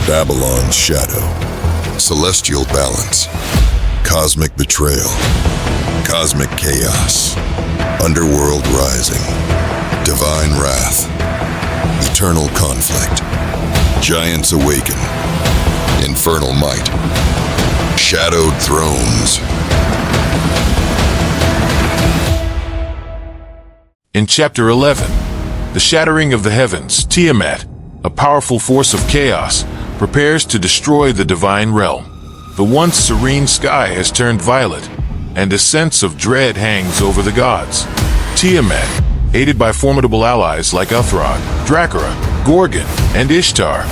Babylon's shadow, celestial balance, cosmic betrayal, cosmic chaos, underworld rising, divine wrath, eternal conflict, giants awaken, infernal might, shadowed thrones. In Chapter 11, the shattering of the heavens, Tiamat, a powerful force of chaos, prepares to destroy the divine realm. The once serene sky has turned violet, and a sense of dread hangs over the gods. Tiamat, aided by formidable allies like Uthrog, Dracora, Gorgon, and Ishtar,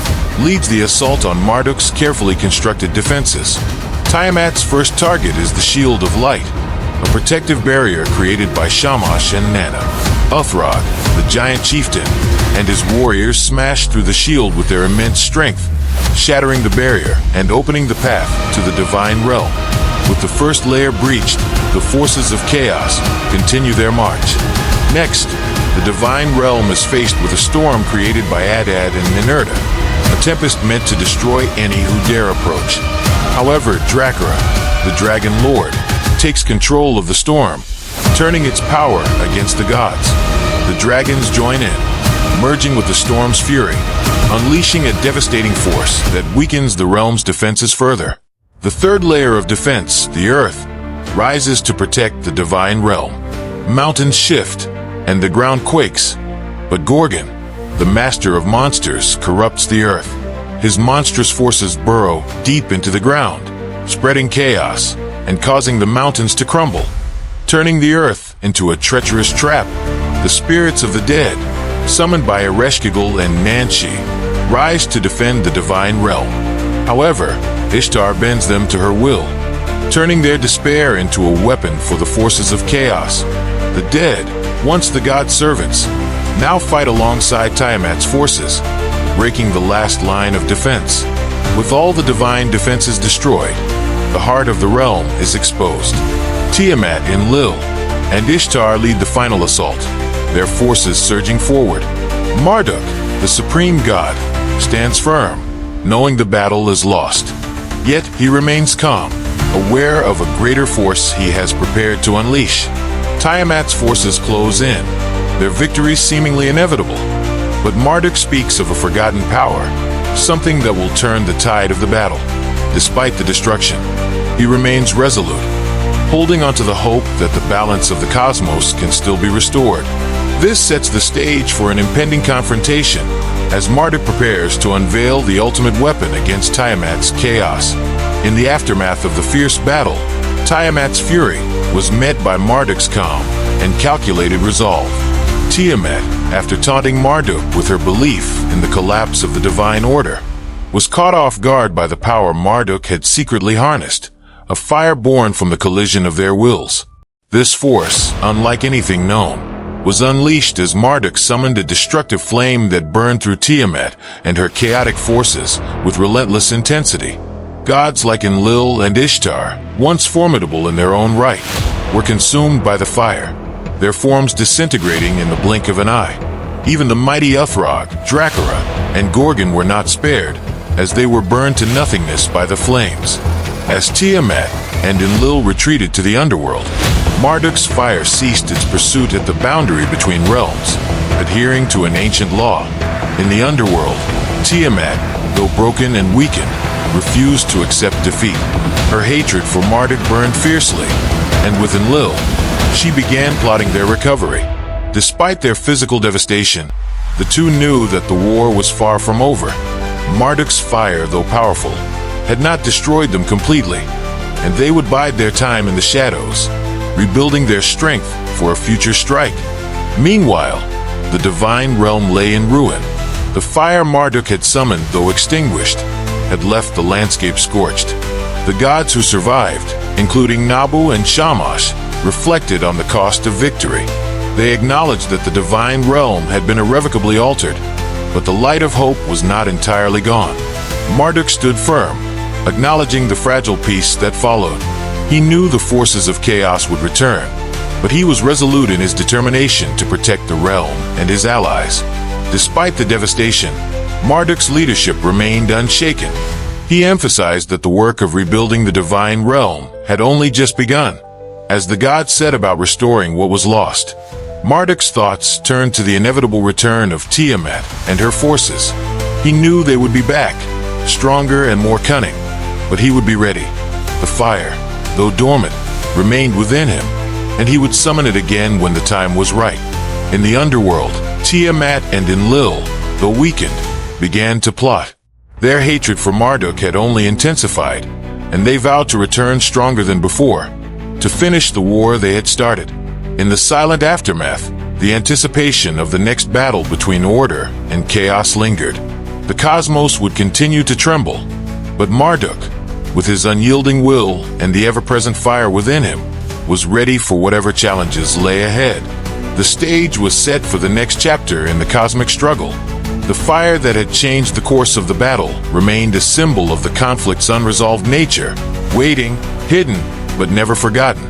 leads the assault on Marduk's carefully constructed defenses. Tiamat's first target is the Shield of Light, a protective barrier created by Shamash and Nana. Uthrog, the giant chieftain, and his warriors smash through the shield with their immense strength, shattering the barrier and opening the path to the divine realm. With the first layer breached, the forces of chaos continue their march. Next, the divine realm is faced with a storm created by Adad and Ninurta, a tempest meant to destroy any who dare approach. However, Dracora, the Dragon Lord, takes control of the storm, turning its power against the gods. The dragons join in, merging with the storm's fury, unleashing a devastating force that weakens the realm's defenses further. The third layer of defense, the earth, rises to protect the divine realm. Mountains shift, and the ground quakes, but Gorgon, the master of monsters, corrupts the earth. His monstrous forces burrow deep into the ground, spreading chaos and causing the mountains to crumble, turning the earth into a treacherous trap. The spirits of the dead, summoned by Ereshkigal and Nanshi, rise to defend the divine realm. However, Ishtar bends them to her will, turning their despair into a weapon for the forces of chaos. The dead, once the god's servants, now fight alongside Tiamat's forces, breaking the last line of defense. With all the divine defenses destroyed, the heart of the realm is exposed. Tiamat, Enlil, and Ishtar lead the final assault, their forces surging forward. Marduk, the supreme god, stands firm, knowing the battle is lost. Yet he remains calm, aware of a greater force he has prepared to unleash. Tiamat's forces close in, their victory seemingly inevitable. But Marduk speaks of a forgotten power, something that will turn the tide of the battle. Despite the destruction, he remains resolute, holding onto the hope that the balance of the cosmos can still be restored. This sets the stage for an impending confrontation as Marduk prepares to unveil the ultimate weapon against Tiamat's chaos. In the aftermath of the fierce battle, Tiamat's fury was met by Marduk's calm and calculated resolve. Tiamat, after taunting Marduk with her belief in the collapse of the divine order, was caught off guard by the power Marduk had secretly harnessed, a fire born from the collision of their wills. This force, unlike anything known, was unleashed as Marduk summoned a destructive flame that burned through Tiamat and her chaotic forces with relentless intensity. Gods like Enlil and Ishtar, once formidable in their own right, were consumed by the fire, their forms disintegrating in the blink of an eye. Even the mighty Uthrog, Dracora, and Gorgon were not spared, as they were burned to nothingness by the flames. As Tiamat and Enlil retreated to the underworld, Marduk's fire ceased its pursuit at the boundary between realms, adhering to an ancient law. In the underworld, Tiamat, though broken and weakened, refused to accept defeat. Her hatred for Marduk burned fiercely, and with Enlil, she began plotting their recovery. Despite their physical devastation, the two knew that the war was far from over. Marduk's fire, though powerful, had not destroyed them completely, and they would bide their time in the shadows, rebuilding their strength for a future strike. Meanwhile, the divine realm lay in ruin. The fire Marduk had summoned, though extinguished, had left the landscape scorched. The gods who survived, including Nabu and Shamash, reflected on the cost of victory. They acknowledged that the divine realm had been irrevocably altered, but the light of hope was not entirely gone. Marduk stood firm, acknowledging the fragile peace that followed. He knew the forces of chaos would return, but he was resolute in his determination to protect the realm and his allies. Despite the devastation, Marduk's leadership remained unshaken. He emphasized that the work of rebuilding the divine realm had only just begun. As the gods set about restoring what was lost, Marduk's thoughts turned to the inevitable return of Tiamat and her forces. He knew they would be back, stronger and more cunning, but he would be ready. The fire, though dormant, remained within him, and he would summon it again when the time was right. In the underworld, Tiamat and Enlil, though weakened, began to plot. Their hatred for Marduk had only intensified, and they vowed to return stronger than before, to finish the war they had started. In the silent aftermath, the anticipation of the next battle between order and chaos lingered. The cosmos would continue to tremble, but Marduk, with his unyielding will and the ever-present fire within him, was ready for whatever challenges lay ahead. The stage was set for the next chapter in the cosmic struggle. The fire that had changed the course of the battle remained a symbol of the conflict's unresolved nature, waiting, hidden, but never forgotten.